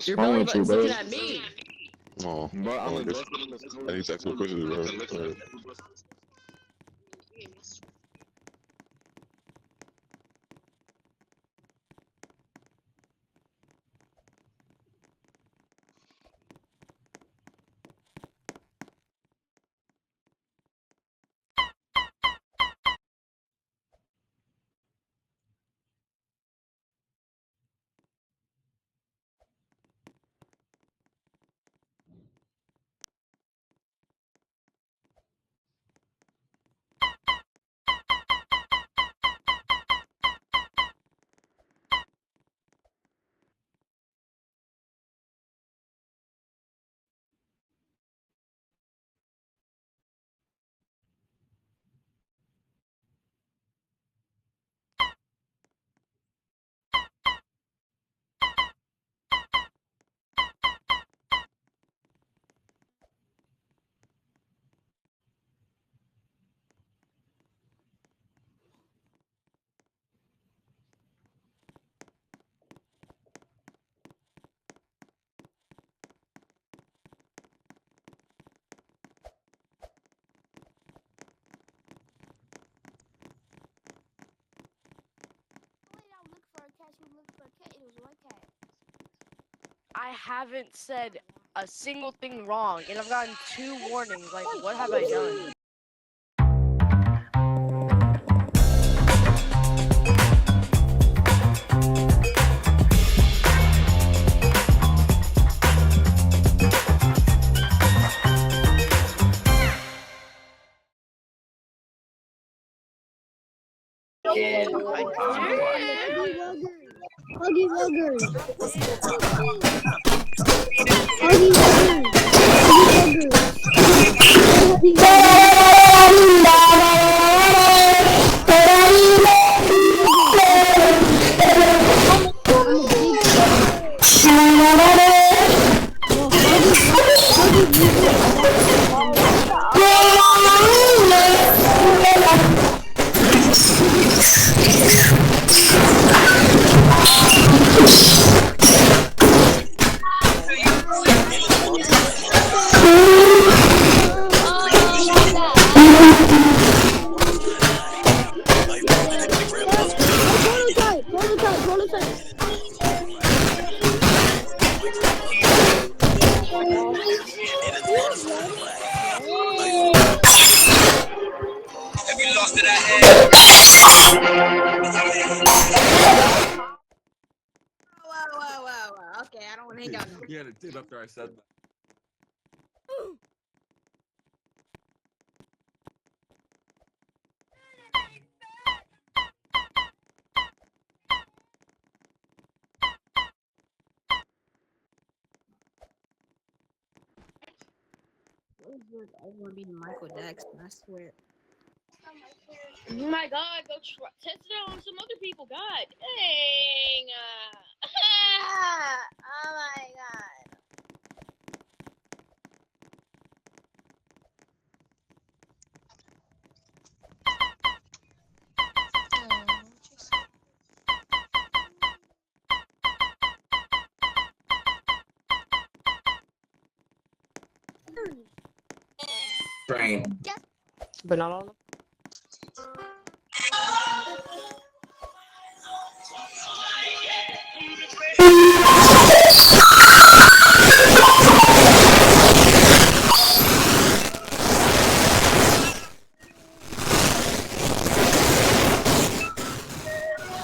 Your wrong belly with you, button's bro? looking at me. Oh, Bro, I I'm guess I need to ask some questions, bro. I haven't said a single thing wrong, and I've gotten 2 warnings. Like, what have I done? Huggy Wuggers. Huggy Wuggers. Huggy Wow. Okay, I don't want to hang out no more. You had a tip after I said that. I want to be Michael Jackson, I swear. Oh my god, go test it out on some other people. God dang. Oh my god. Train. But not all of them.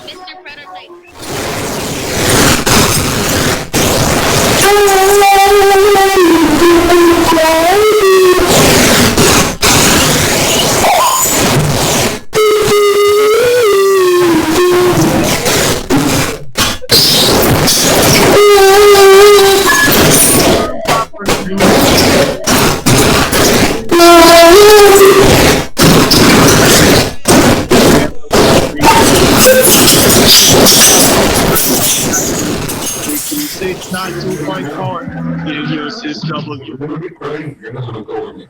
Mr. Predator. Six not 2.4. Give your assist double. You're gonna be crazy. You're not gonna go with me.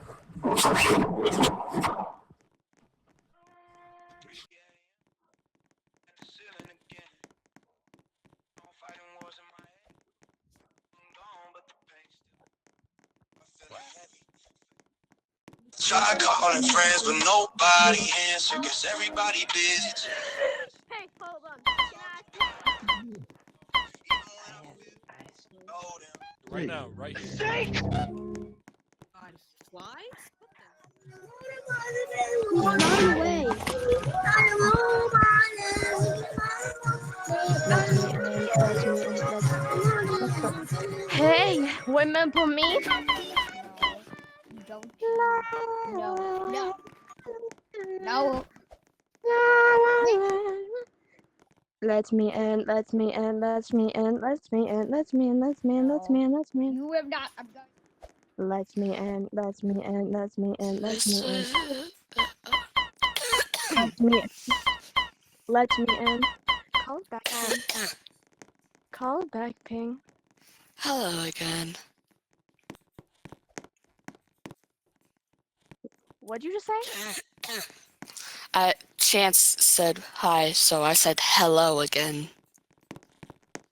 Try calling friends, but nobody answer. Guess everybody busy. Hey, hold on. Right now, right here. Flies? Run away. Hey, remember me? Don't you? No. Let me in, let me in, let me in, let me in, let me in, let me in, let me in, let me in. You have not. I'm going. Let me in, let me in, let me in, let me in. Let me in. Let me in. Call back ping. Call back ping. Hello again. What'd you just say? Chance said hi, so I said hello again.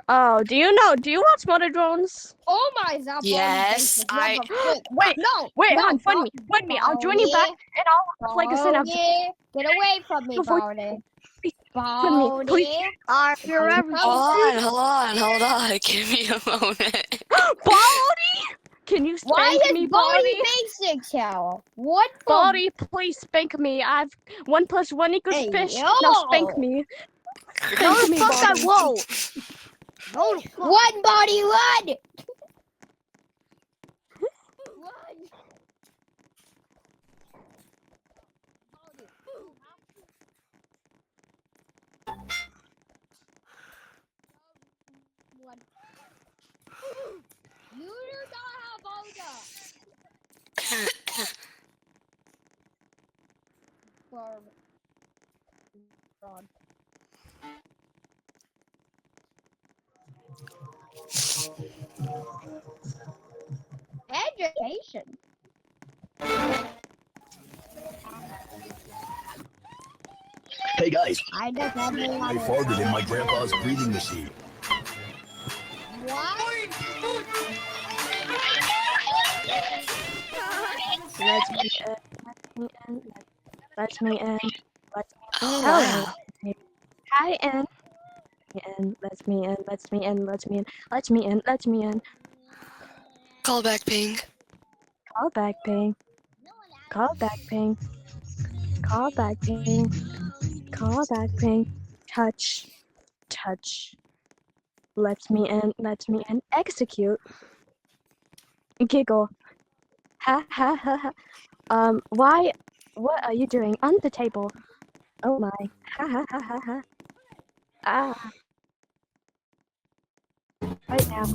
Oh, do you watch Mother Drones? Oh my god. Yes, Wait, No. hon, find me. I'll join you back and I'll have like a synapse. Get away from me, Baldy. Find me, please. You're everything. Hold on. Give me a moment. Baldy! Can you Why spank is me, Baldy Baldy? basic tower? What the? Baldy, please spank me. 1 + 1 equals Hey, fish. yo! Now spank me. No, the Me, fuck I Baldy. won't. No, the fuck. Run, Baldy, run! You do not have Oda. God. Education. Hey guys, I just have a I farted in my grandpa's breathing machine. What? Let me in. Let me in. Oh, Hello. wow. Hi, in. Let me in. Let me in. Let me in. Let me in. Let me in. Call back ping. Call back ping. Call back ping. Call back ping. Call back ping. Touch. Touch. Let me in. Let me in. Execute. Giggle. Ha ha ha ha. Why? What are you doing on the table? Oh my. Ha ha ha ha ha. Ah. Right now.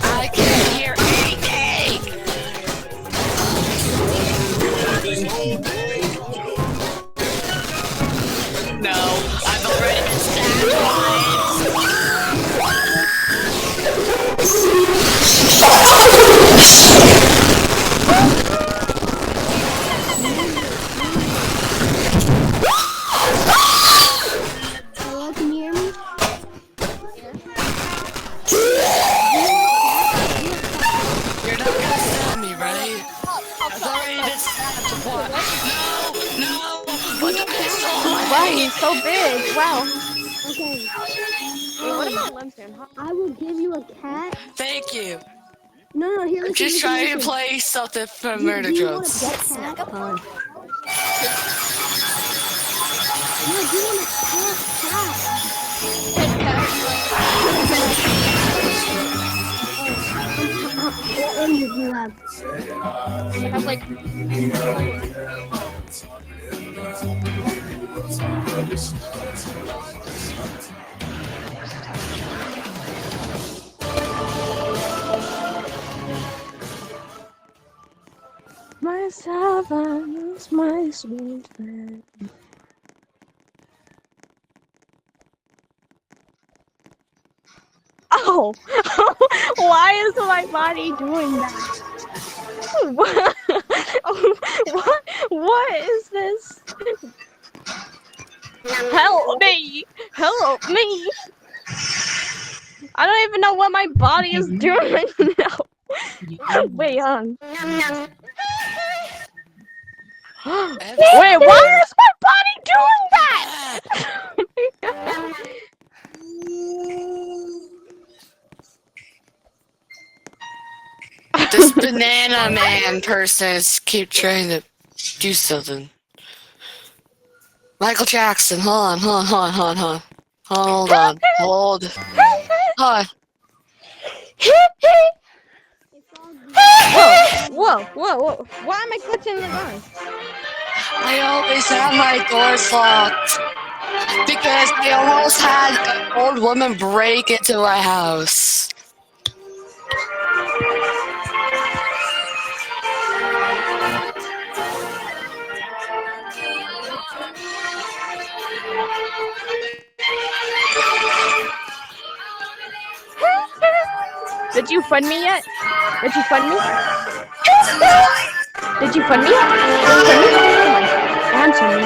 I can't hear anything. No, I've already been stabbed Hello, can you hear me? You're not gonna stab me, right? I've already been stabbed twice. No! Put the pistol Wow, away! he's so big. Wow. Okay. Wait, what am I limestone? I will give you a cat. Thank you. No, here, I'm listen, just listen, trying to listen. play something for Do murder you want a drugs. pet cat? No, do you want a pet cat? What engine do you have? I have like. My Seven's my sweet friend. Oh, why is my body doing that? What? What is this? Help me! Help me! I don't even know what my body is doing now. Wait, Wait, why is my body doing that? This banana man person is keep trying to do something. Michael Jackson, hold on. Hold on. Whoa. Why am I clutching the gun? I always have my doors locked. Because I almost had an old woman break into my house. Did you fund me yet? Did you fund me? Did you fund me? Answer me.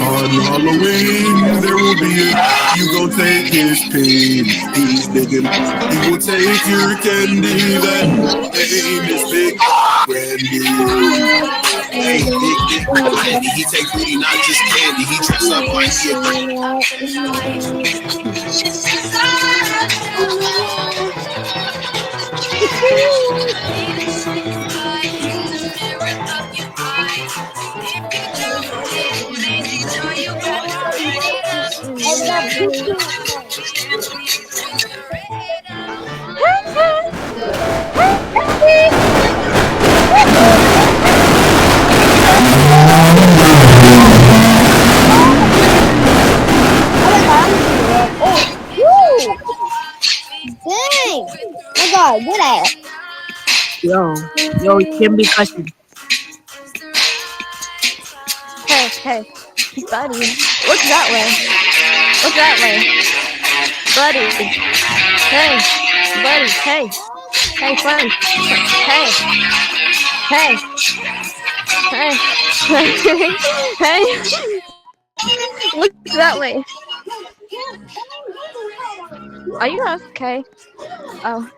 On Halloween, there will be a you gon' take his pain. He's digging, he will take your candy. That name is Big Brandy. Hey, Big Brandy, he take booty, not just candy. He dress up like he a Dang! I got good at it. Yo, you can't be cussing. Hey, buddy, look that way. Look that way. Buddy. Hey, buddy, hey. Hey, friend. Hey. Hey. Hey. Look that way. Are you okay? Oh.